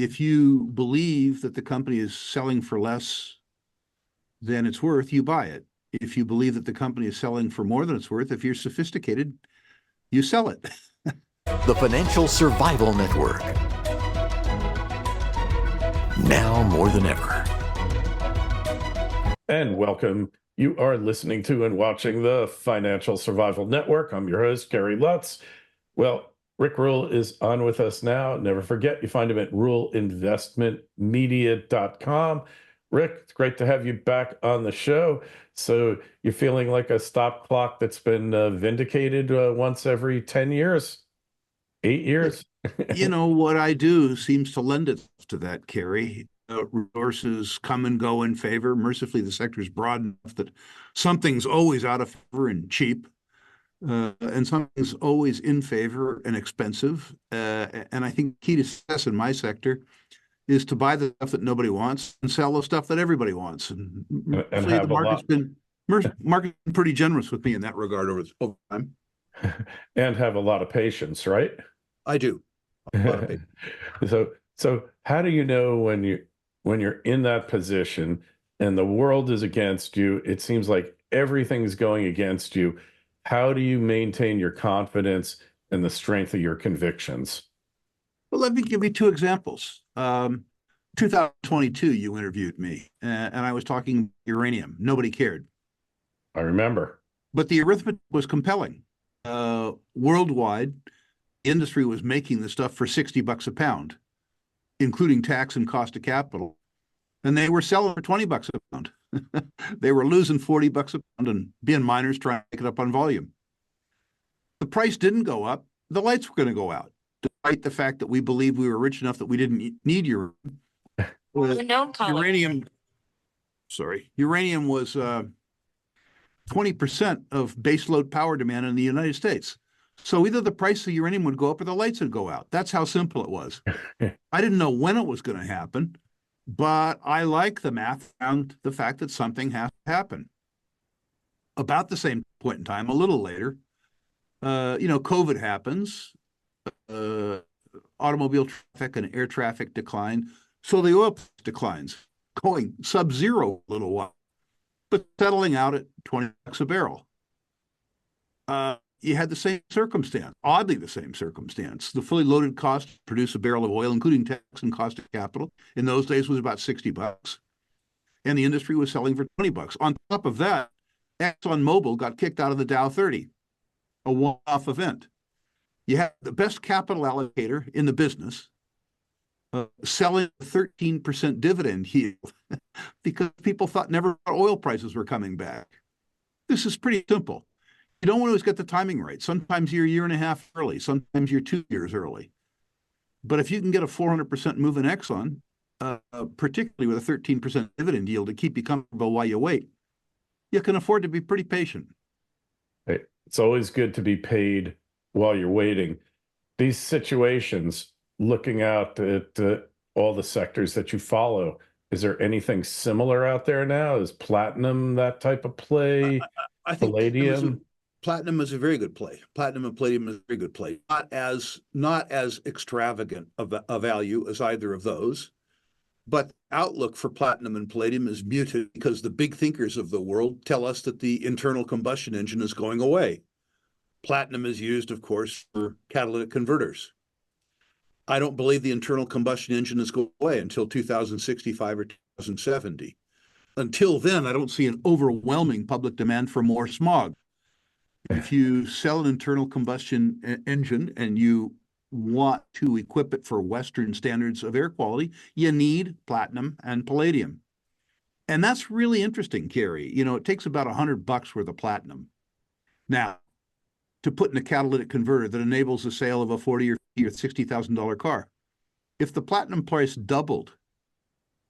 If you believe that the company is selling for less than it's worth, you buy it. If you believe that the company is selling for more than it's worth, if you're sophisticated, you sell it. The Financial Survival Network. Now more than ever. And welcome. You are listening to and watching the Financial Survival Network. I'm your host, Kerry Lutz. Well, Rick Rule is on with us now. Never forget, you find him at ruleinvestmentmedia.com. Rick, it's great to have you back on the show. So you're feeling like a stop clock that's been vindicated once every 10 years, 8 years? You know, what I do seems to lend itself to that, Kerry. Resources come and go in favor. Mercifully, the sector is broad enough that something's always out of favor and cheap, and something's always in favor and expensive. And I think the key to success in my sector is to buy the stuff that nobody wants and sell the stuff that everybody wants. And the market's been pretty generous with me in that regard over time. And have a lot of patience, right? I do. A lot of patience. So how do you know when you're in that position and the world is against you? It seems like everything's going against you. How do you maintain your confidence and the strength of your convictions? Well, let me give you two examples. 2022, you interviewed me, and I was talking uranium. Nobody cared. I remember. But the arithmetic was compelling. Worldwide, the industry was making the stuff for $60 a pound, including tax and cost of capital. And they were selling for $20 a pound. They were losing $40 a pound and being miners trying to make it up on volume. The price didn't go up. The lights were going to go out, despite the fact that we believed we were rich enough that we didn't need uranium. Uranium was 20% of baseload power demand in the United States. So either the price of uranium would go up or the lights would go out. That's how simple it was. I didn't know when it was going to happen, but I like the math and the fact that something has to happen. About the same point in time, a little later, COVID happens. Automobile traffic and air traffic decline. So the oil price declines, going sub-zero a little while, but settling out at $20 a barrel. You had the same circumstance, oddly the same circumstance. The fully loaded cost to produce a barrel of oil, including tax and cost of capital, in those days was about $60. And the industry was selling for $20. On top of that, ExxonMobil got kicked out of the Dow 30, a one-off event. You have the best capital allocator in the business selling a 13% dividend yield because people thought never oil prices were coming back. This is pretty simple. You don't always get the timing right. Sometimes you're a year and a half early. Sometimes you're 2 years early. But if you can get a 400% move in Exxon, particularly with a 13% dividend yield to keep you comfortable while you wait, you can afford to be pretty patient. It's always good to be paid while you're waiting. These situations, looking out at all the sectors that you follow, is there anything similar out there now? Is platinum that type of play? I think palladium? Platinum is a very good play. Platinum and palladium is a very good play. Not as extravagant a value as either of those, but outlook for platinum and palladium is muted because the big thinkers of the world tell us that the internal combustion engine is going away. Platinum is used, of course, for catalytic converters. I don't believe the internal combustion engine is going away until 2065 or 2070. Until then, I don't see an overwhelming public demand for more smog. If you sell an internal combustion engine and you want to equip it for Western standards of air quality, you need platinum and palladium. And that's really interesting, Kerry. You know, it takes about $100 worth of platinum now to put in a catalytic converter that enables the sale of a $40,000 or $60,000 car. If the platinum price doubled,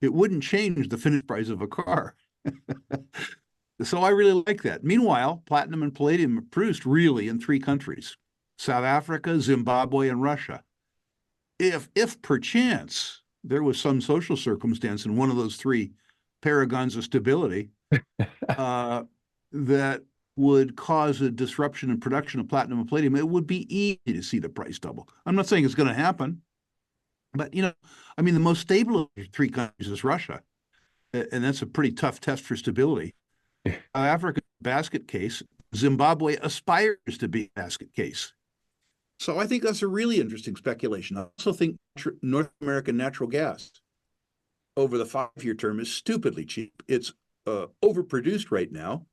it wouldn't change the finished price of a car. So I really like that. Meanwhile, platinum and palladium are produced really in 3 countries: South Africa, Zimbabwe, and Russia. If perchance there was some social circumstance in one of those 3 paragons of stability that would cause a disruption in production of platinum and palladium, it would be easy to see the price double. I'm not saying it's going to happen, But, I mean, the most stable of the three countries is Russia, and that's a pretty tough test for stability. Africa's a basket case. Zimbabwe aspires to be a basket case. So I think that's a really interesting speculation. I also think North American natural gas over the 5-year term is stupidly cheap. It's overproduced right now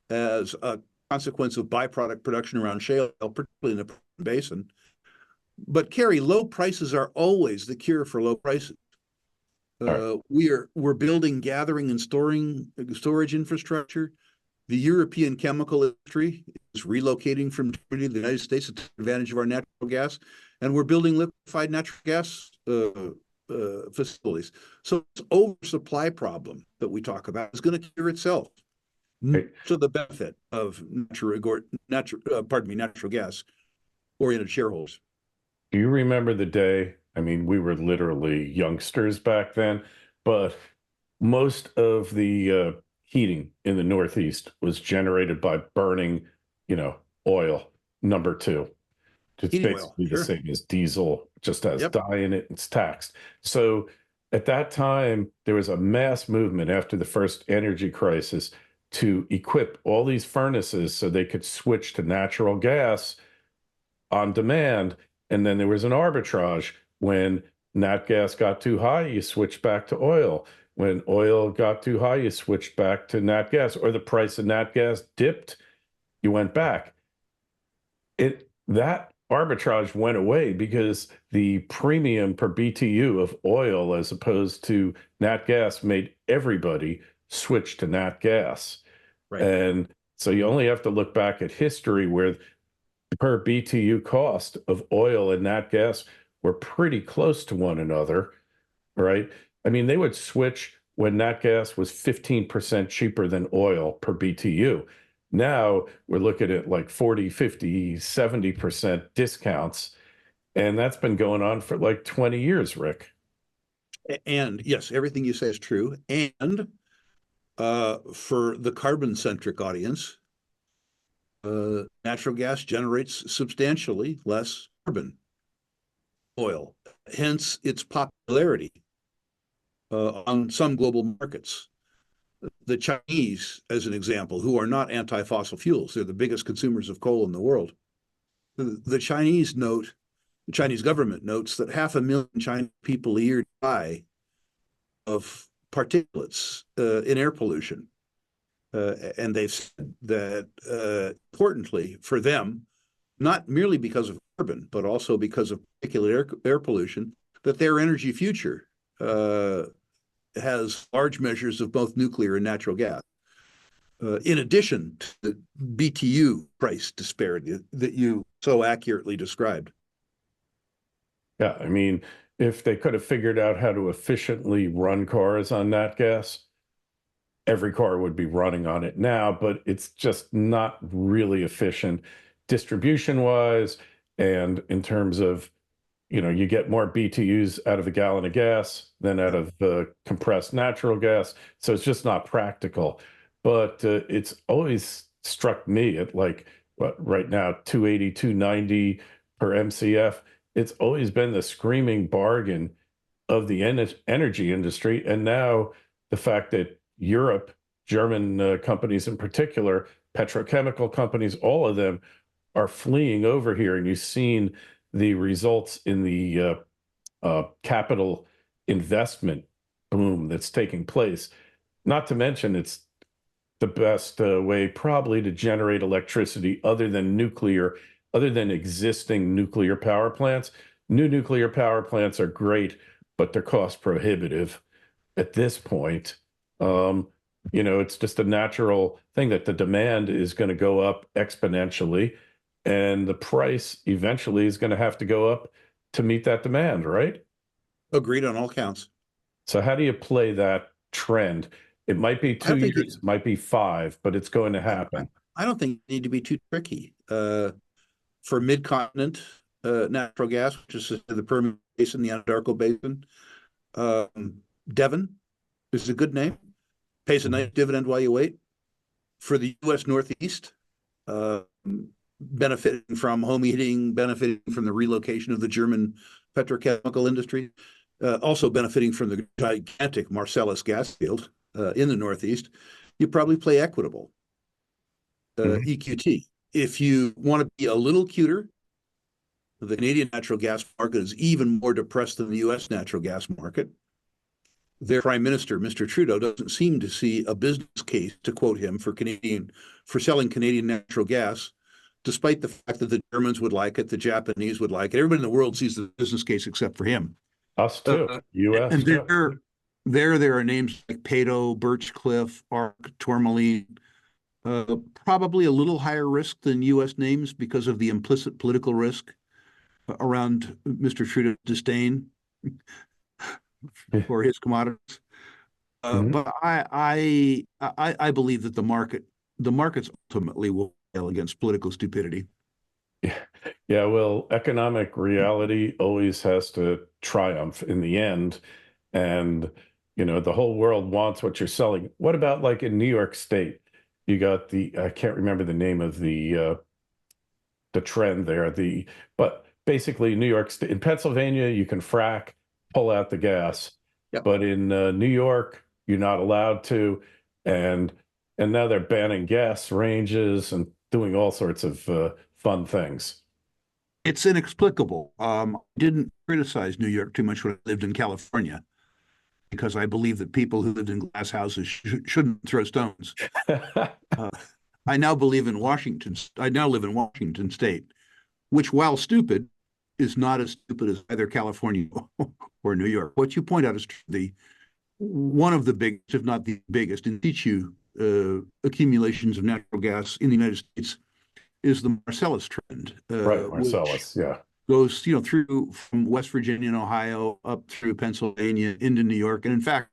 as a consequence of byproduct production around shale, particularly in the Permian Basin. But Kerry, low prices are always the cure for low prices. We're building gathering and storage infrastructure. The European chemical industry is relocating from Germany to the United States to take advantage of our natural gas, and we're building liquefied natural gas facilities. So this oversupply problem that we talk about is going to cure itself. Much of the benefit of natural gas oriented shareholders. Do you remember the day? I mean, we were literally youngsters back then, but most of the heating in the Northeast was generated by burning, oil, number two. It's Heating basically oil, the sure. same as diesel, just has Yep. dye in it, it's taxed. So at that time, there was a mass movement after the first energy crisis to equip all these furnaces so they could switch to natural gas on demand. And then there was an arbitrage. When nat gas got too high, you switched back to oil. When oil got too high, you switched back to nat gas, or the price of nat gas dipped, you went back. That arbitrage went away because the premium per BTU of oil as opposed to nat gas made everybody switch to nat gas. Right. And so you only have to look back at history where per BTU cost of oil and nat gas were pretty close to one another, right? I mean, they would switch when nat gas was 15% cheaper than oil per BTU. Now we're looking at like 40, 50, 70% discounts. And that's been going on for like 20 years, Rick. And yes, everything you say is true. And for the carbon-centric audience, natural gas generates substantially less carbon oil, hence its popularity on some global markets. The Chinese, as an example, who are not anti-fossil fuels, they're the biggest consumers of coal in the world. The Chinese government notes that 500,000 Chinese people a year die of particulates in air pollution. And they've said that, importantly for them, not merely because of carbon, but also because of particulate air pollution, that their energy future has large measures of both nuclear and natural gas. In addition to the BTU price disparity that you so accurately described. Yeah, I mean, if they could have figured out how to efficiently run cars on nat gas, every car would be running on it now, but it's just not really efficient distribution-wise, and in terms of, you get more BTUs out of a gallon of gas than out of compressed natural gas, so it's just not practical. But it's always struck me at like, right now, 280, 290 per MCF. It's always been the screaming bargain of the energy industry, and now the fact that Europe, German companies in particular, petrochemical companies, all of them are fleeing over here. And you've seen the results in the capital investment boom that's taking place. Not to mention, it's the best way probably to generate electricity other than nuclear, other than existing nuclear power plants. New nuclear power plants are great, but they're cost prohibitive at this point. It's just a natural thing that the demand is going to go up exponentially, and the price eventually is going to have to go up to meet that demand, right? Agreed on all counts. So how do you play that trend? It might be 2 years, it might be 5, but it's going to happen. I don't think you need to be too tricky. For mid-continent natural gas, which is the Permian Basin, the Anadarko Basin, Devon is a good name. Pays a nice dividend while you wait. For the U.S. Northeast, benefiting from home heating, benefiting from the relocation of the German petrochemical industry, also benefiting from the gigantic Marcellus gas field in the Northeast, you probably play Equitable, EQT. If you want to be a little cuter, the Canadian natural gas market is even more depressed than the U.S. natural gas market. Their Prime Minister, Mr. Trudeau, doesn't seem to see a business case, to quote him, for selling Canadian natural gas, despite the fact that the Germans would like it, the Japanese would like it. Everybody in the world sees the business case except for him. Us too. U.S. And too. there are names like Pado, Birchcliff, Arc, Tourmaline, probably a little higher risk than U.S. names because of the implicit political risk around Mr. Trudeau's disdain for his commodities. But I believe that the markets ultimately will fail against political stupidity. Yeah, well, economic reality always has to triumph in the end. And, the whole world wants what you're selling. What about like in New York State? You got I can't remember the name of the trend there, but basically New York State, in Pennsylvania, you can frack, pull out the gas. Yep. But in New York, you're not allowed to. And now they're banning gas ranges and doing all sorts of fun things. It's inexplicable. I didn't criticize New York too much when I lived in California, because I believe that people who lived in glass houses shouldn't throw stones. I now live in Washington State, which, while stupid, is not as stupid as either California or New York. What you point out is one of the biggest, if not the biggest, in situ accumulations of natural gas in the United States is the Marcellus trend. Right, Marcellus, yeah. Goes, through from West Virginia and Ohio up through Pennsylvania into New York, and in fact,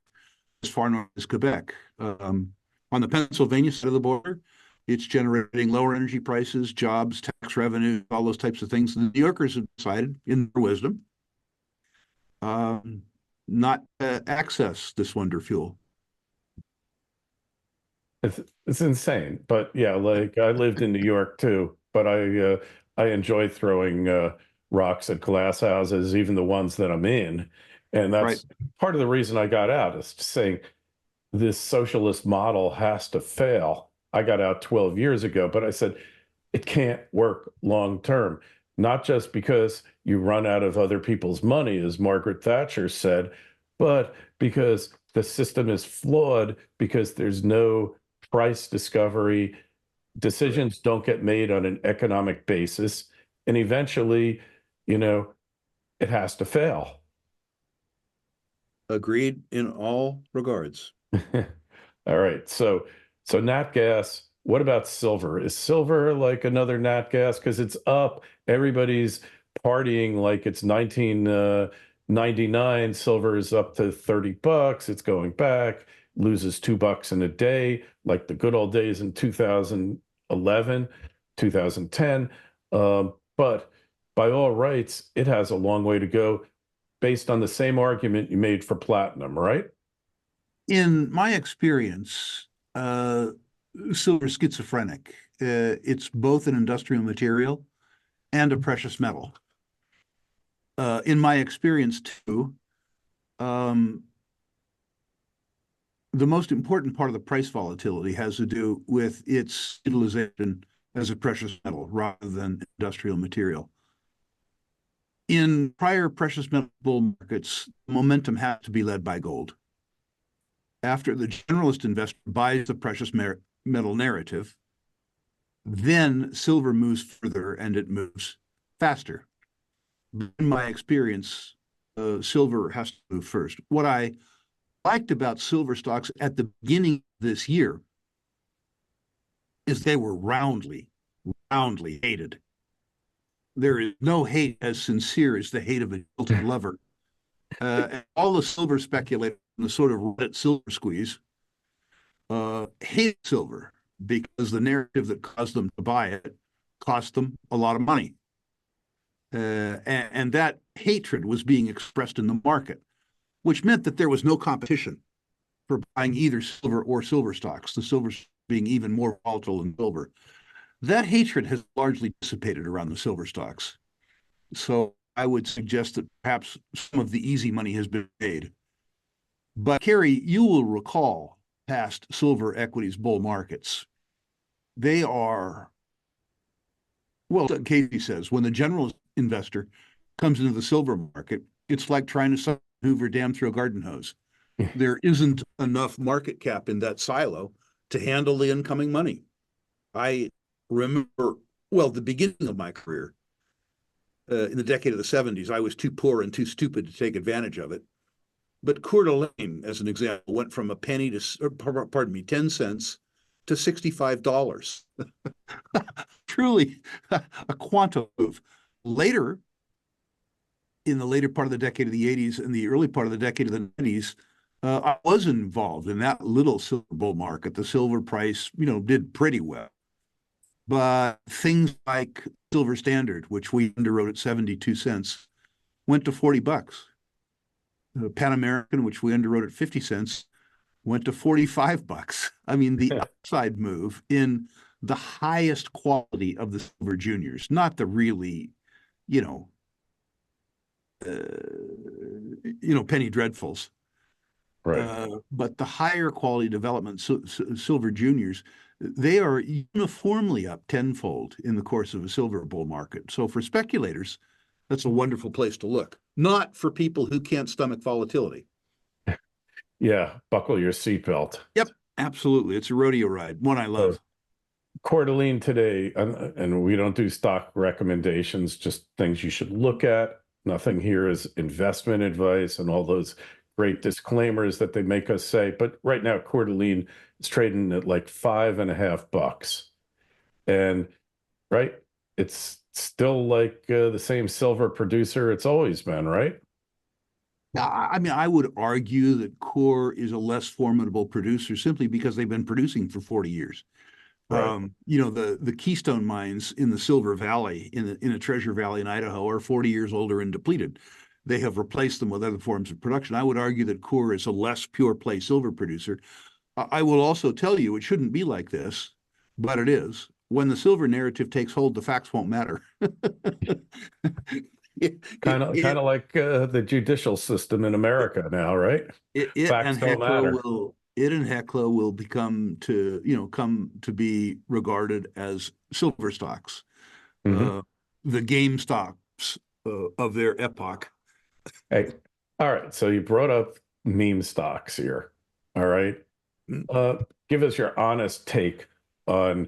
as far north as Quebec. On the Pennsylvania side of the border, it's generating lower energy prices, jobs, tax revenue, all those types of things. The New Yorkers have decided, in their wisdom, not to access this wonder fuel. It's insane, but yeah, like I lived in New York too, but I enjoy throwing rocks at glass houses, even the ones that I'm in, and that's part of the reason I got out, is saying this socialist model has to fail. I got out 12 years ago, but I said it can't work long term, not just because you run out of other people's money, as Margaret Thatcher said, but because the system is flawed, because there's no price discovery, decisions don't get made on an economic basis, and eventually, it has to fail. Agreed in all regards. All right. So nat gas, what about silver? Is silver like another nat gas? Because it's up. Everybody's partying like it's 1999. Silver is up to $30. It's going back, loses $2 in a day, like the good old days in 2011, 2010. But by all rights, it has a long way to go, based on the same argument you made for platinum, right? In my experience, silver is schizophrenic. It's both an industrial material and a precious metal. In my experience, too, the most important part of the price volatility has to do with its utilization as a precious metal rather than industrial material. In prior precious metal bull markets, momentum has to be led by gold. After the generalist investor buys the precious metal narrative, then silver moves further and it moves faster. In my experience, silver has to move first. What I liked about silver stocks at the beginning of this year is they were roundly hated. There is no hate as sincere as the hate of a jilted lover. And all the silver speculators, the sort of Reddit silver squeeze, hate silver because the narrative that caused them to buy it cost them a lot of money. And that hatred was being expressed in the market, which meant that there was no competition for buying either silver or silver stocks, the silver being even more volatile than silver. That hatred has largely dissipated around the silver stocks. So I would suggest that perhaps some of the easy money has been made. But Kerry, you will recall past silver equities bull markets. They are, well, Casey says, when the generalist investor comes into the silver market, it's like trying to Hoover Dam through a garden hose. There isn't enough market cap in that silo to handle the incoming money. I remember, well, the beginning of my career, in the decade of the 70s, I was too poor and too stupid to take advantage of it. But Coeur d'Alene, as an example, went from a penny to, pardon me, 10 cents to $65. Truly a quantum move. Later, in the later part of the decade of the 80s and the early part of the decade of the 90s, I was involved in that little silver bull market. The silver price, did pretty well. But things like Silver Standard, which we underwrote at 72 cents, went to $40. Pan American, which we underwrote at 50 cents, went to $45. I mean, the upside move in the highest quality of the silver juniors, not the really, penny dreadfuls. Right. But the higher quality development silver juniors, they are uniformly up tenfold in the course of a silver bull market. So for speculators, that's a wonderful place to look. Not for people who can't stomach volatility. Yeah, buckle your seatbelt. Yep, absolutely. It's a rodeo ride, one I love. Coeur d'Alene today, and we don't do stock recommendations, just things you should look at. Nothing here is investment advice and all those great disclaimers that they make us say. But right now, Coeur d'Alene is trading at like $5.50. And right, it's still like the same silver producer it's always been, right? I mean, I would argue that Coeur is a less formidable producer simply because they've been producing for 40 years. Right. The Keystone mines in the Silver Valley, in a Treasure Valley in Idaho, are 40 years older and depleted. They have replaced them with other forms of production. I would argue that Coeur is a less pure play silver producer. I will also tell you it shouldn't be like this, but it is. When the silver narrative takes hold, the facts won't matter. Kind of like the judicial system in America now, right? Facts don't matter. It and Hecla will come to be regarded as silver stocks, the GameStops of their epoch. Hey, all right. So you brought up meme stocks here. All right. Give us your honest take on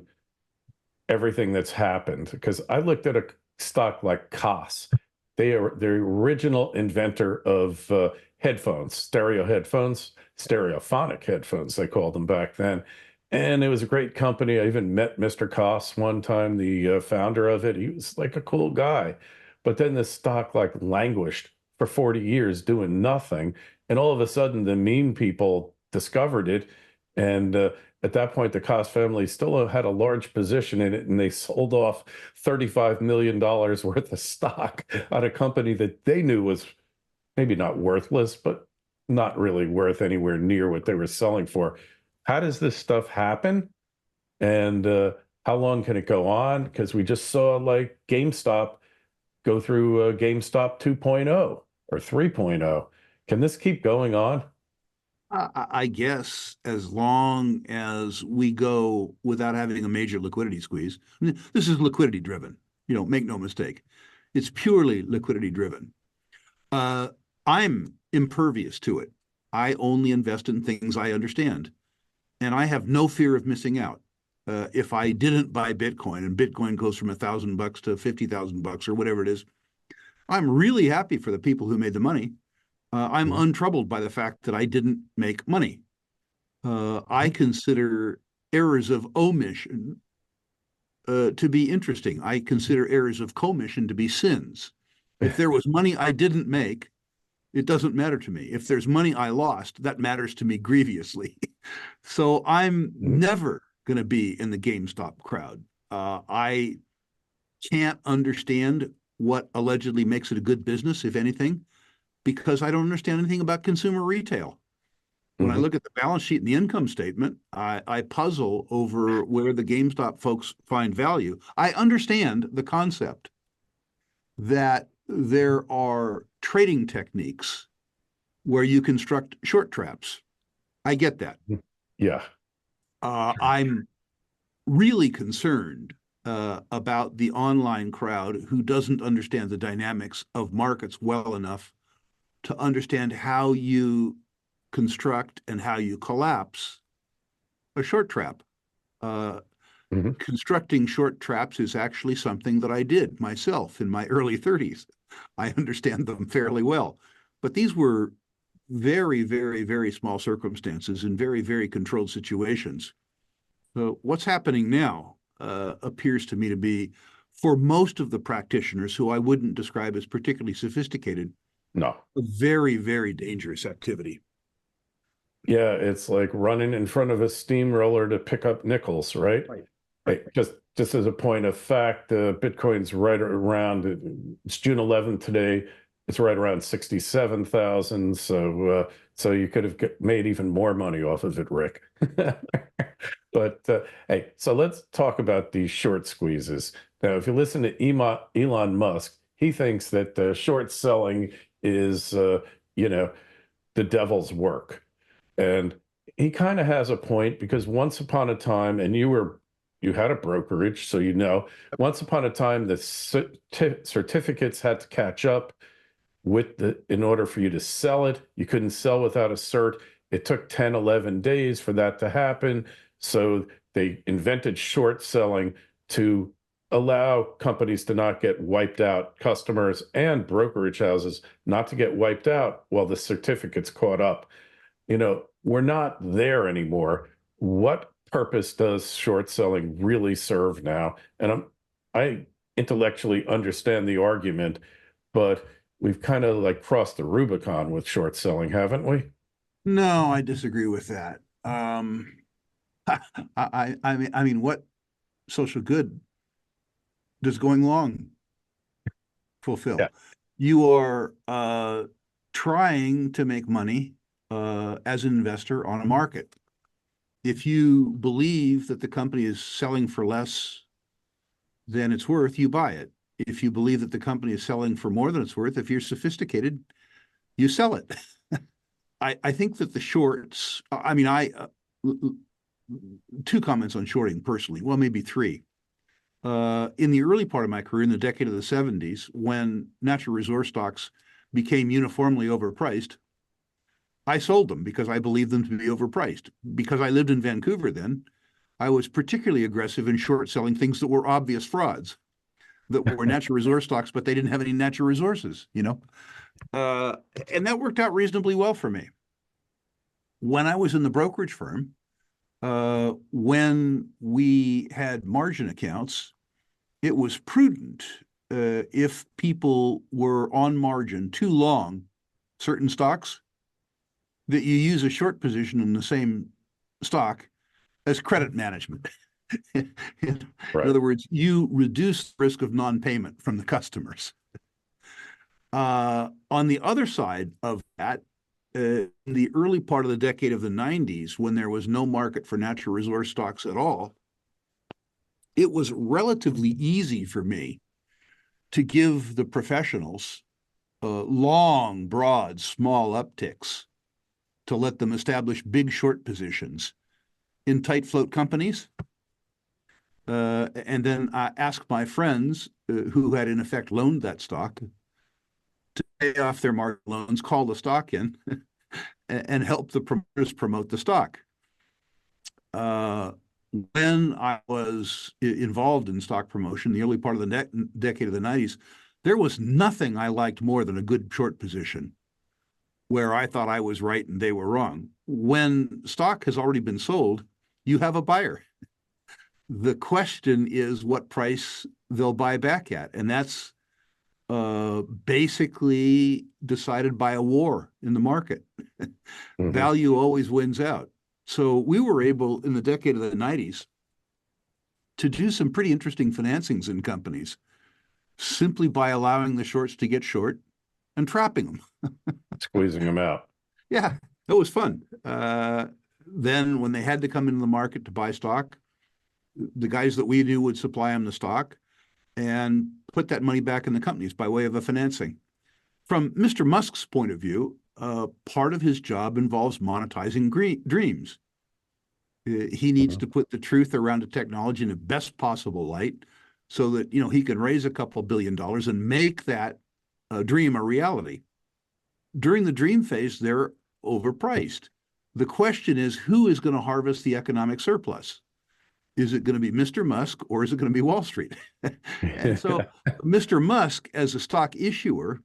everything that's happened, because I looked at a stock like Koss. They are the original inventor of headphones, stereophonic headphones, they called them back then. And it was a great company. I even met Mr. Koss one time, the founder of it. He was like a cool guy. But then the stock like languished for 40 years doing nothing. And all of a sudden the meme people discovered it. And at that point, the Koss family still had a large position in it, and they sold off $35 million worth of stock on a company that they knew was maybe not worthless, but not really worth anywhere near what they were selling for. How does this stuff happen? And how long can it go on? Because we just saw like GameStop go through GameStop 2.0 or 3.0. Can this keep going on? I guess as long as we go without having a major liquidity squeeze. I mean, this is liquidity driven, make no mistake. It's purely liquidity driven. I'm impervious to it. I only invest in things I understand, and I have no fear of missing out. If I didn't buy Bitcoin and Bitcoin goes from $1,000 to $50,000 or whatever it is, I'm really happy for the people who made the money. I'm untroubled by the fact that I didn't make money. I consider errors of omission to be interesting. I consider errors of commission to be sins. If there was money I didn't make, it doesn't matter to me. If there's money I lost, that matters to me grievously. So I'm never going to be in the GameStop crowd. I can't understand what allegedly makes it a good business, if anything, because I don't understand anything about consumer retail. When I look at the balance sheet and the income statement, I puzzle over where the GameStop folks find value. I understand the concept that there are trading techniques where you construct short traps. I get that. Yeah. I'm really concerned about the online crowd who doesn't understand the dynamics of markets well enough to understand how you construct and how you collapse a short trap. Constructing short traps is actually something that I did myself in my early 30s. I understand them fairly well. But these were very, very, very small circumstances in very, very controlled situations. So what's happening now appears to me to be, for most of the practitioners who I wouldn't describe as particularly sophisticated, No. a very, very dangerous activity. Yeah, it's like running in front of a steamroller to pick up nickels, right? Right. Hey, just as a point of fact, Bitcoin's right around, it's June 11th today. It's right around 67,000. So you could have made even more money off of it, Rick. But hey, so let's talk about these short squeezes. Now, if you listen to Elon Musk, he thinks that short selling is, the devil's work. And he kind of has a point, because once upon a time, and you had a brokerage, so once upon a time, the certificates had to catch up in order for you to sell it. You couldn't sell without a cert. It took 10, 11 days for that to happen. So they invented short selling to allow companies to not get wiped out, customers and brokerage houses not to get wiped out while the certificates caught up. We're not there anymore. What purpose does short selling really serve now? And I intellectually understand the argument, but we've kind of like crossed the Rubicon with short selling, haven't we? No, I disagree with that. I mean, what social good does going long fulfill? Yeah. You are trying to make money as an investor on a market. If you believe that the company is selling for less than it's worth, you buy it. If you believe that the company is selling for more than it's worth, if you're sophisticated, you sell it. I think that the shorts, two comments on shorting personally, well, maybe three. In the early part of my career, in the decade of the 70s, when natural resource stocks became uniformly overpriced, I sold them because I believed them to be overpriced. Because I lived in Vancouver then, I was particularly aggressive in short selling things that were obvious frauds, that were natural resource stocks, but they didn't have any natural resources, and that worked out reasonably well for me. When I was in the brokerage firm, when we had margin accounts, it was prudent if people were on margin too long certain stocks, that you use a short position in the same stock as credit management. In other words, you reduce the risk of non-payment from the customers. On the other side of that, in the early part of the decade of the 90s, when there was no market for natural resource stocks at all, it was relatively easy for me to give the professionals long, broad, small upticks to let them establish big short positions in tight float companies. And then I asked my friends who had in effect loaned that stock to pay off their market loans, call the stock in, and help the promoters promote the stock. When I was involved in stock promotion, the early part of the decade of the 90s, there was nothing I liked more than a good short position where I thought I was right and they were wrong. When stock has already been sold, you have a buyer. The question is what price they'll buy back at. And that's basically decided by a war in the market. Value always wins out. So we were able, in the decade of the 90s, to do some pretty interesting financings in companies simply by allowing the shorts to get short and trapping them. Squeezing them out. Yeah, it was fun. Then when they had to come into the market to buy stock, the guys that we knew would supply them the stock. and put that money back in the companies by way of a financing. From Mr. Musk's point of view, part of his job involves monetizing dreams. He needs to put the truth around a technology in the best possible light so that, he can raise a couple $1 billion and make that dream a reality. During the dream phase, they're overpriced. The question is, who is going to harvest the economic surplus? Is it going to be Mr. Musk or is it going to be Wall Street? And so Mr. Musk, as a stock issuer,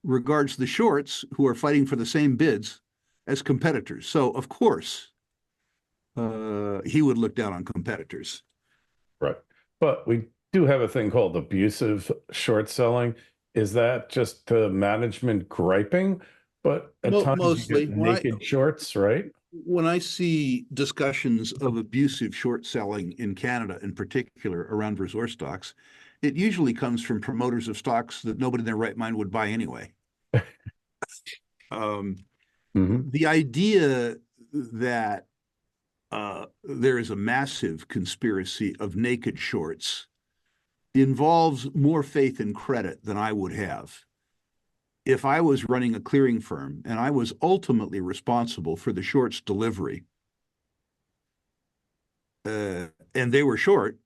regards the shorts who are fighting for the same bids as competitors. So, of course, he would look down on competitors. Right. But we do have a thing called abusive short selling. Is that just management griping? But at times mostly you get naked shorts, right? When I see discussions of abusive short selling in Canada, in particular around resource stocks, it usually comes from promoters of stocks that nobody in their right mind would buy anyway. The idea that there is a massive conspiracy of naked shorts involves more faith in credit than I would have. If I was running a clearing firm and I was ultimately responsible for the shorts delivery, and they were short,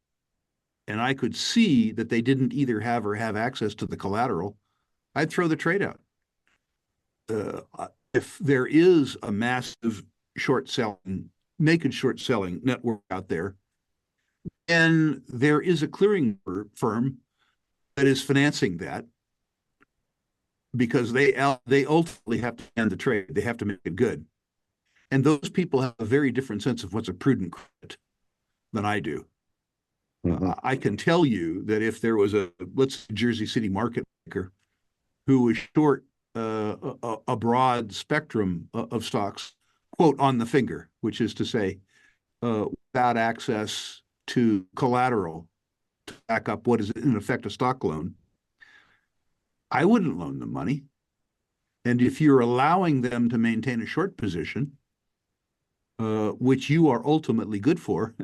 and I could see that they didn't either have or have access to the collateral, I'd throw the trade out. If there is a massive short selling, naked short selling network out there, and there is a clearing firm that is financing that, because they ultimately have to end the trade. They have to make it good. And those people have a very different sense of what's a prudent credit than I do. I can tell you that if there was let's say, Jersey City market maker who was short a broad spectrum of stocks, quote, on the finger, which is to say, without access to collateral to back up what is in effect a stock loan, I wouldn't loan them money. And if you're allowing them to maintain a short position, which you are ultimately good for,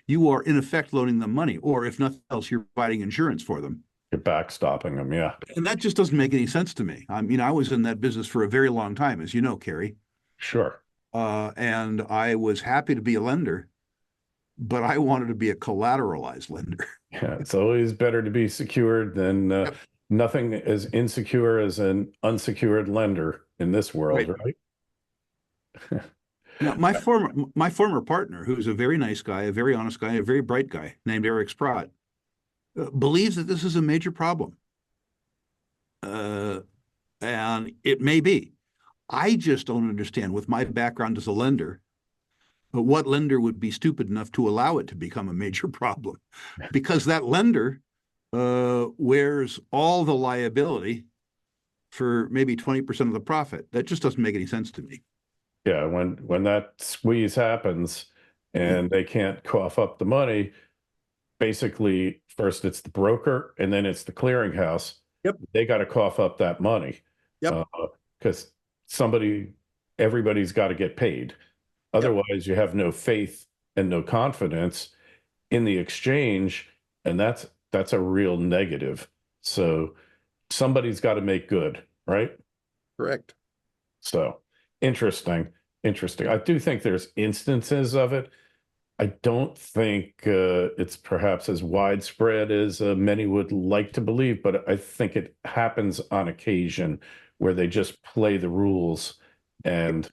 you are in effect loaning them money, or if nothing else, you're providing insurance for them. You're backstopping them, yeah. And that just doesn't make any sense to me. I mean, I was in that business for a very long time, as you know, Kerry. Sure. And I was happy to be a lender, but I wanted to be a collateralized lender. Yeah, it's always better to be secured than nothing as insecure as an unsecured lender in this world, right? Now, my former partner, who's a very nice guy, a very honest guy, a very bright guy named Eric Sprott, believes that this is a major problem. And it may be. I just don't understand, with my background as a lender, what lender would be stupid enough to allow it to become a major problem, because that lender wears all the liability for maybe 20% of the profit. That just doesn't make any sense to me. Yeah, when that squeeze happens and they can't cough up the money, basically first it's the broker and then it's the clearinghouse. Yep. They got to cough up that money. Yep. Because everybody's got to get paid. Otherwise, you have no faith and no confidence in the exchange, and that's a real negative. So somebody's got to make good, right? Correct. So interesting. I do think there's instances of it. I don't think it's perhaps as widespread as many would like to believe, but I think it happens on occasion where they just play the rules. And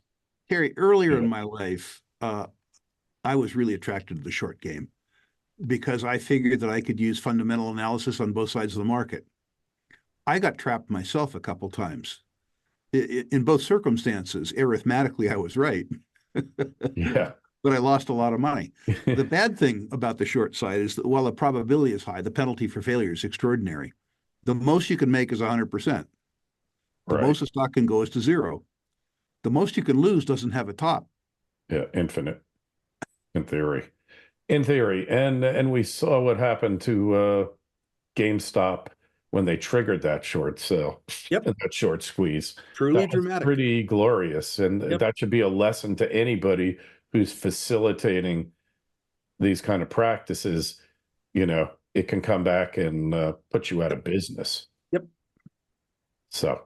Kerry, earlier in my life, I was really attracted to the short game because I figured that I could use fundamental analysis on both sides of the market. I got trapped myself a couple times. In both circumstances, arithmetically, I was right. Yeah. But I lost a lot of money. The bad thing about the short side is that while the probability is high, the penalty for failure is extraordinary. The most you can make is 100%. The most a stock can go is to zero. The most you can lose doesn't have a top. Yeah, infinite, in theory. And we saw what happened to GameStop when they triggered that short sale. Yep. And that short squeeze. Truly dramatic. Pretty glorious. And that should be a lesson to anybody who's facilitating these kind of practices. it can come back and put you out of business. Yep. So,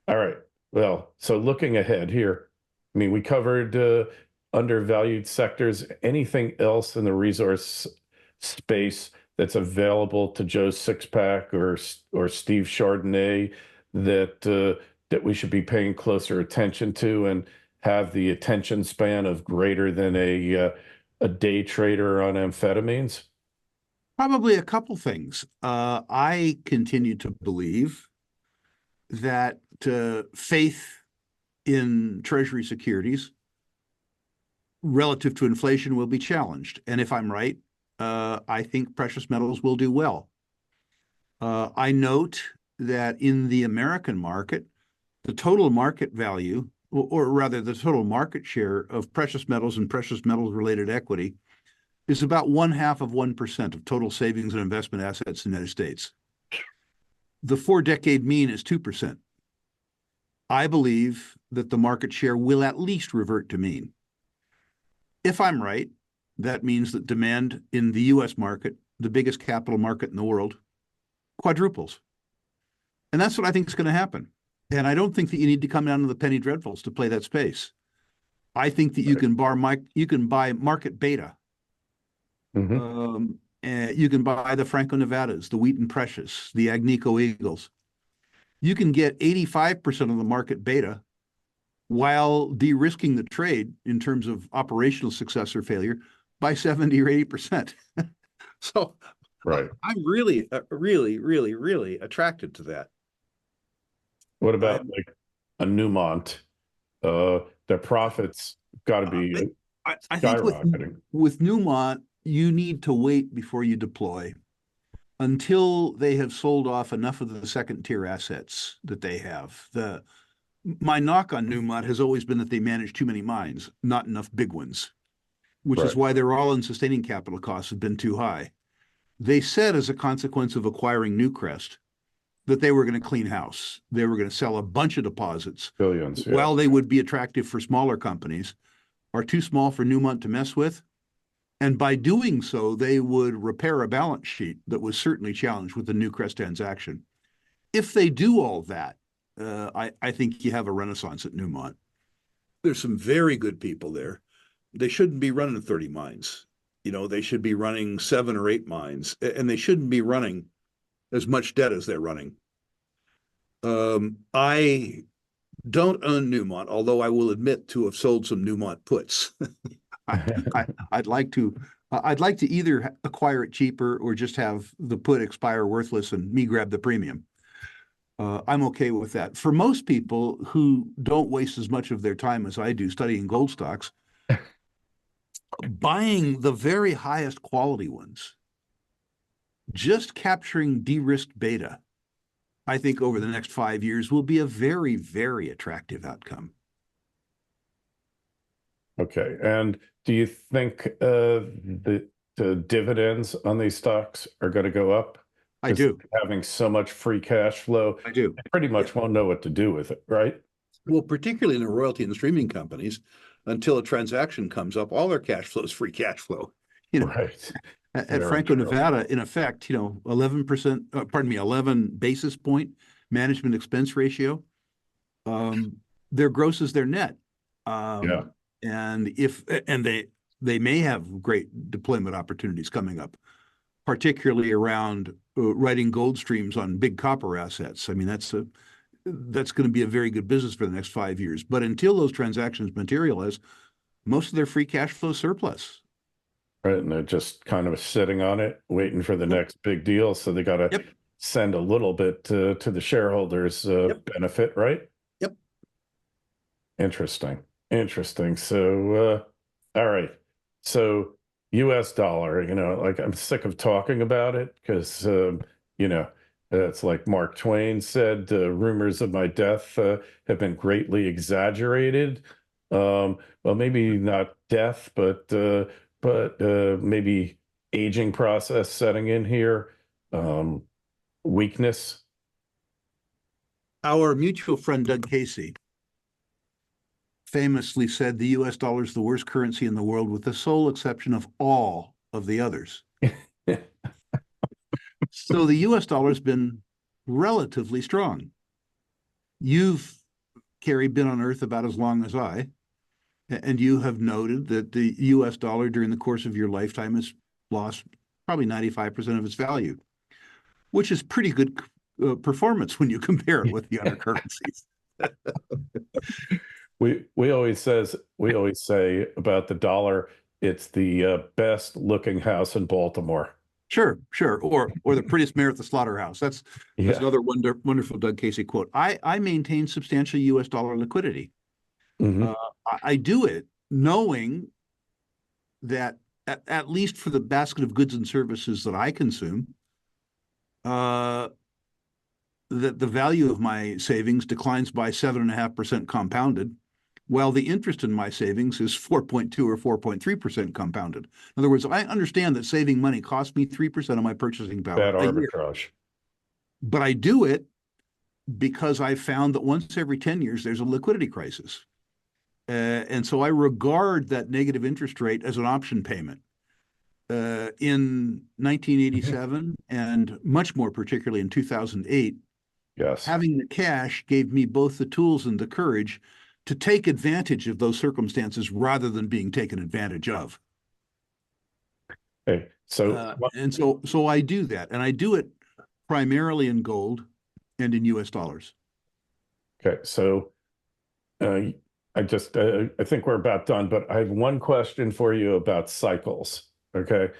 all right. Well, so looking ahead here, I mean, we covered undervalued sectors. Anything else in the resource space that's available to Joe Sixpack or Steve Chardonnay that we should be paying closer attention to and have the attention span of greater than a day trader on amphetamines? Probably a couple things. I continue to believe that faith in treasury securities relative to inflation will be challenged. And if I'm right, I think precious metals will do well. I note that in the American market, the total market value, or rather the total market share of precious metals and precious metals related equity is about 0.5% of total savings and investment assets in the United States. The 4-decade mean is 2%. I believe that the market share will at least revert to mean. If I'm right, that means that demand in the US market, the biggest capital market in the world, quadruples. And that's what I think is going to happen. And I don't think that you need to come down to the penny dreadfuls to play that space. I think that you can buy market beta. Mm-hmm. You can buy the Franco-Nevadas, the Wheaton Precious, the Agnico Eagles. You can get 85% of the market beta while de-risking the trade in terms of operational success or failure by 70 or 80%. So right. I'm really, really attracted to that. What about like a Newmont? Their profits got to be I think with Newmont, you need to wait before you deploy until they have sold off enough of the second tier assets that they have. My knock on Newmont has always been that they manage too many mines, not enough big ones, which is why their all-in sustaining capital costs have been too high. They said as a consequence of acquiring Newcrest that they were going to clean house. They were going to sell a bunch of deposits. Billions. Yeah. While they would be attractive for smaller companies, are too small for Newmont to mess with. And by doing so, they would repair a balance sheet that was certainly challenged with the Newcrest transaction. If they do all that, I think you have a renaissance at Newmont. There's some very good people there. They shouldn't be running 30 mines. They should be running 7 or 8 mines, and they shouldn't be running as much debt as they're running. I don't own Newmont, although I will admit to have sold some Newmont puts. I'd like to either acquire it cheaper or just have the put expire worthless and me grab the premium. I'm okay with that. For most people who don't waste as much of their time as I do studying gold stocks, buying the very highest quality ones, just capturing de-risked beta, I think over the next 5 years will be a very, very attractive outcome. Okay. And do you think the dividends on these stocks are going to go up? I do. Having so much free cash flow, I do. Pretty much won't know what to do with it, right? Well, particularly in the royalty and the streaming companies, until a transaction comes up, all their cash flow is free cash flow. Right. At Franco-Nevada, in effect, 11 basis point management expense ratio. Their gross is their net. Yeah. And they may have great deployment opportunities coming up, particularly around writing gold streams on big copper assets. I mean, that's going to be a very good business for the next 5 years. But until those transactions materialize, most of their free cash flow surplus. Right. And they're just kind of sitting on it, waiting for the next big deal. So they got to send a little bit to the shareholders' benefit, right? Yep. Interesting. So, all right. So US dollar, like I'm sick of talking about it because, it's like Mark Twain said, rumors of my death have been greatly exaggerated. Well, maybe not death, but maybe aging process setting in here, weakness. Our mutual friend, Doug Casey, famously said the US dollar is the worst currency in the world with the sole exception of all of the others. So the US dollar has been relatively strong. You've, Kerry, been on Earth about as long as I, and you have noted that the US dollar during the course of your lifetime has lost probably 95% of its value, which is pretty good performance when you compare it with the other currencies. We always say about the dollar, it's the best looking house in Baltimore. Sure. Or the prettiest mare at the slaughterhouse. That's another wonderful Doug Casey quote. I maintain substantial US dollar liquidity. Mhm. I do it knowing that at least for the basket of goods and services that I consume, that the value of my savings declines by 7.5% compounded, while the interest in my savings is 4.2 or 4.3% compounded. In other words, I understand that saving money costs me 3% of my purchasing power Bad a year, arbitrage. but I do it because I found that once every 10 years there's a liquidity crisis. And so I regard that negative interest rate as an option payment. In 1987 and much more particularly in 2008, Yes. having the cash gave me both the tools and the courage to take advantage of those circumstances rather than being taken advantage of. Okay. So So I do that, and I do it primarily in gold and in US dollars. okay. So I think we're about done, but I have one question for you about cycles. Okay.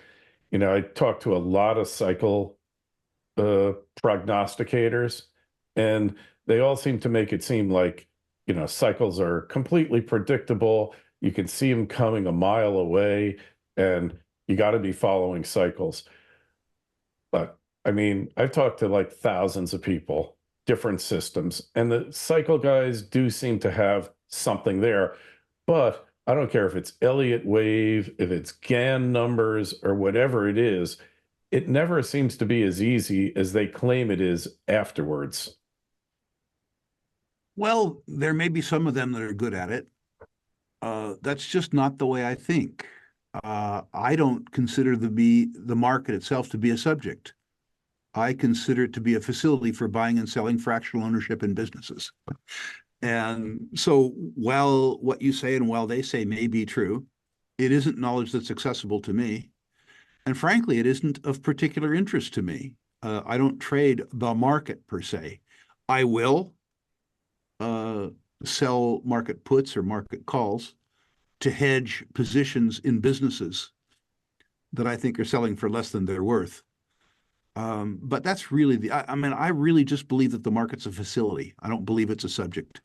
I talked to a lot of cycle prognosticators, and they all seem to make it seem like, cycles are completely predictable. You can see them coming a mile away, and you got to be following cycles. But I mean, I've talked to like thousands of people, different systems, and the cycle guys do seem to have something there. But I don't care if it's Elliott wave, if it's Gann numbers, or whatever it is, it never seems to be as easy as they claim it is afterwards. Well, there may be some of them that are good at it. That's just not the way I think. I don't consider the market itself to be a subject. I consider it to be a facility for buying and selling fractional ownership in businesses. And so while what you say and while they say may be true, it isn't knowledge that's accessible to me. And frankly, it isn't of particular interest to me. I don't trade the market per se. I will sell market puts or market calls to hedge positions in businesses that I think are selling for less than they're worth. But that's really I really just believe that the market's a facility. I don't believe it's a subject.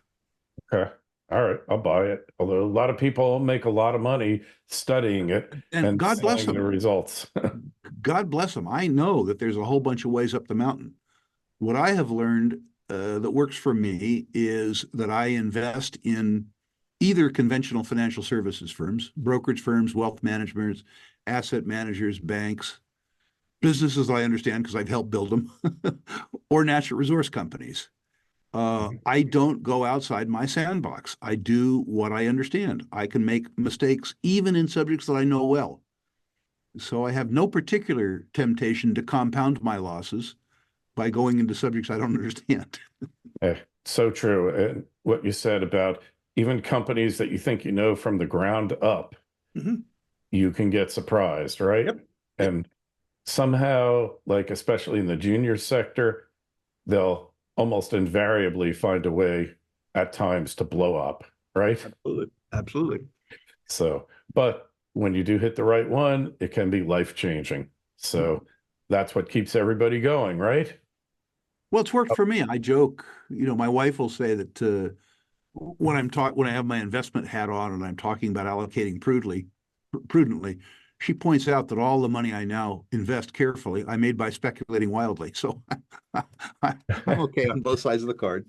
Okay. All right. I'll buy it. Although a lot of people make a lot of money studying it And God bless seeing the them. results. God bless them. I know that there's a whole bunch of ways up the mountain. What I have learned that works for me is that I invest in either conventional financial services firms, brokerage firms, wealth managers, asset managers, banks, businesses that I understand because I've helped build them, or natural resource companies. I don't go outside my sandbox. I do what I understand. I can make mistakes even in subjects that I know well. So I have no particular temptation to compound my losses by going into subjects I don't understand. So true. And what you said about even companies that you think you know from the ground up, you can get surprised, right? Yep. And somehow, like especially in the junior sector, they'll almost invariably find a way at times to blow up, right? Absolutely. So, but when you do hit the right one, it can be life-changing. So that's what keeps everybody going, right? Well, it's worked for me. I joke, my wife will say that when I have my investment hat on and I'm talking about allocating prudently, she points out that all the money I now invest carefully, I made by speculating wildly. So I'm okay on both sides of the card.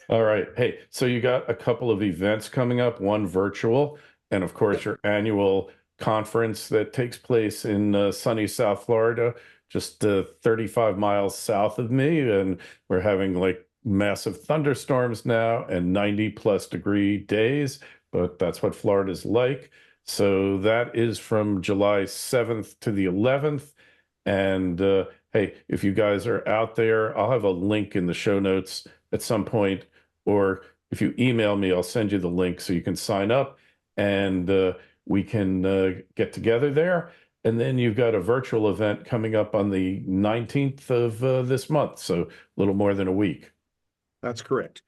All right. Hey, so you got a couple of events coming up, one virtual, and of course your annual conference that takes place in sunny South Florida, just 35 miles south of me. And we're having like massive thunderstorms now and 90+ degree days, but that's what Florida's like. So that is from July 7th to the 11th. And hey, if you guys are out there, I'll have a link in the show notes at some point, or if you email me, I'll send you the link so you can sign up, and we can get together there. And then you've got a virtual event coming up on the 19th of this month, so a little more than a week. That's correct.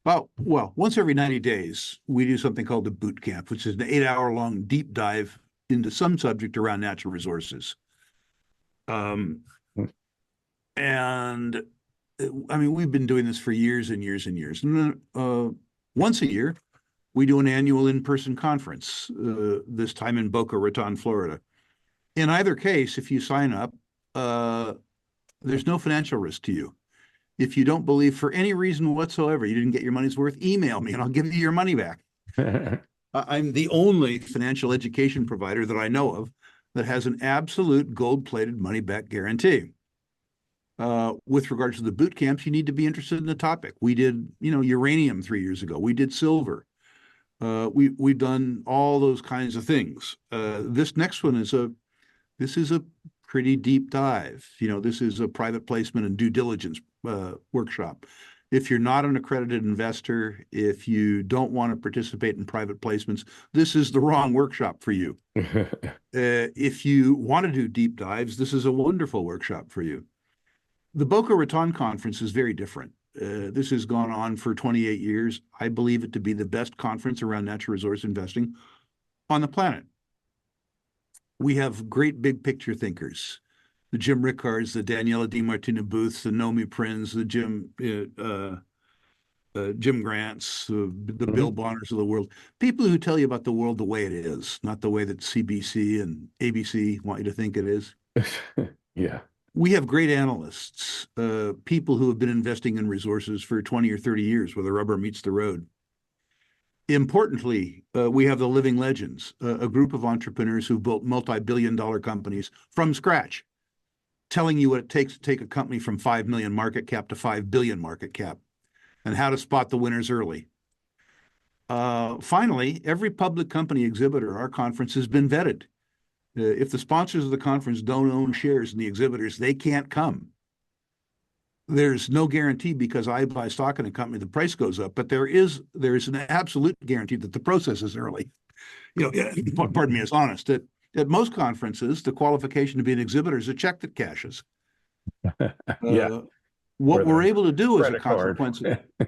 Well, once every 90 days, we do something called the boot camp, which is an 8-hour-long deep dive into some subject around natural resources. And I mean, we've been doing this for years and years and years. And once a year, we do an annual in-person conference, this time in Boca Raton, Florida. In either case, if you sign up, there's no financial risk to you. If you don't believe for any reason whatsoever you didn't get your money's worth, email me and I'll give you your money back. I'm the only financial education provider that I know of that has an absolute gold-plated money-back guarantee. With regards to the boot camps, you need to be interested in the topic. We did, uranium 3 years ago. We did silver. We've done all those kinds of things. This next one is a pretty deep dive. This is a private placement and due diligence workshop. If you're not an accredited investor, if you don't want to participate in private placements, this is the wrong workshop for you. If you want to do deep dives, this is a wonderful workshop for you. The Boca Raton conference is very different. This has gone on for 28 years. I believe it to be the best conference around natural resource investing on the planet. We have great big picture thinkers. The Jim Rickards, the Daniela DiMartino Booths, the Nomi Prins, the Jim Grants, the Bill Bonners of the world. People who tell you about the world the way it is, not the way that CBC and ABC want you to think it is. Yeah. We have great analysts, people who have been investing in resources for 20 or 30 years where the rubber meets the road. Importantly, we have the living legends, a group of entrepreneurs who built multi-billion-dollar companies from scratch, telling you what it takes to take a company from 5 million market cap to 5 billion market cap and how to spot the winners early. Finally, every public company exhibitor at our conference has been vetted. If the sponsors of the conference don't own shares in the exhibitors, they can't come. There's no guarantee because I buy stock in a company, the price goes up, but there is an absolute guarantee that the process is early. Pardon me, it's honest. At most conferences, the qualification to be an exhibitor is a check that cashes. Yeah. What we're able to do as a consequence,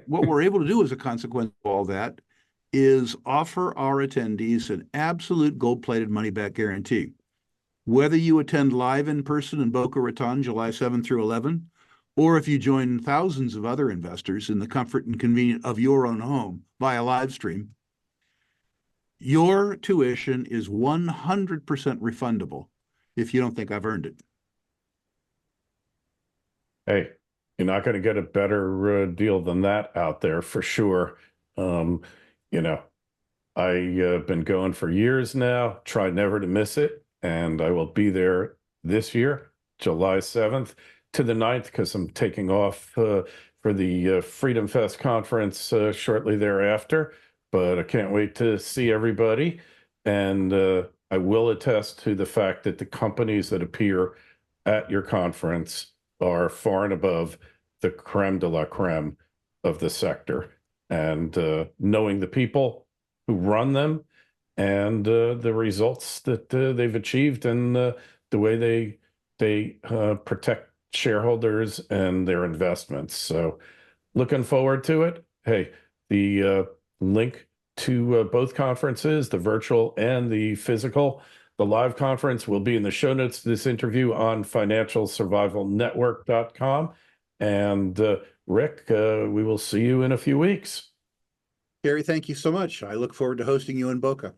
what we're able to do as a consequence of all that is offer our attendees an absolute gold-plated money-back guarantee. Whether you attend live in person in Boca Raton, July 7 through 11, or if you join thousands of other investors in the comfort and convenience of your own home via live stream, your tuition is 100% refundable if you don't think I've earned it. Hey, you're not going to get a better deal than that out there for sure. I've been going for years now, try never to miss it. And I will be there this year, July 7th to the 9th, because I'm taking off for the Freedom Fest conference shortly thereafter. But I can't wait to see everybody. And I will attest to the fact that the companies that appear at your conference are far and above the creme de la creme of the sector. And knowing the people who run them and the results that they've achieved and the way they protect shareholders and their investments. So looking forward to it. Hey, the link to both conferences, the virtual and the physical, the live conference will be in the show notes to this interview on financialsurvivalnetwork.com. And Rick, we will see you in a few weeks. Kerry, thank you so much. I look forward to hosting you in Boca.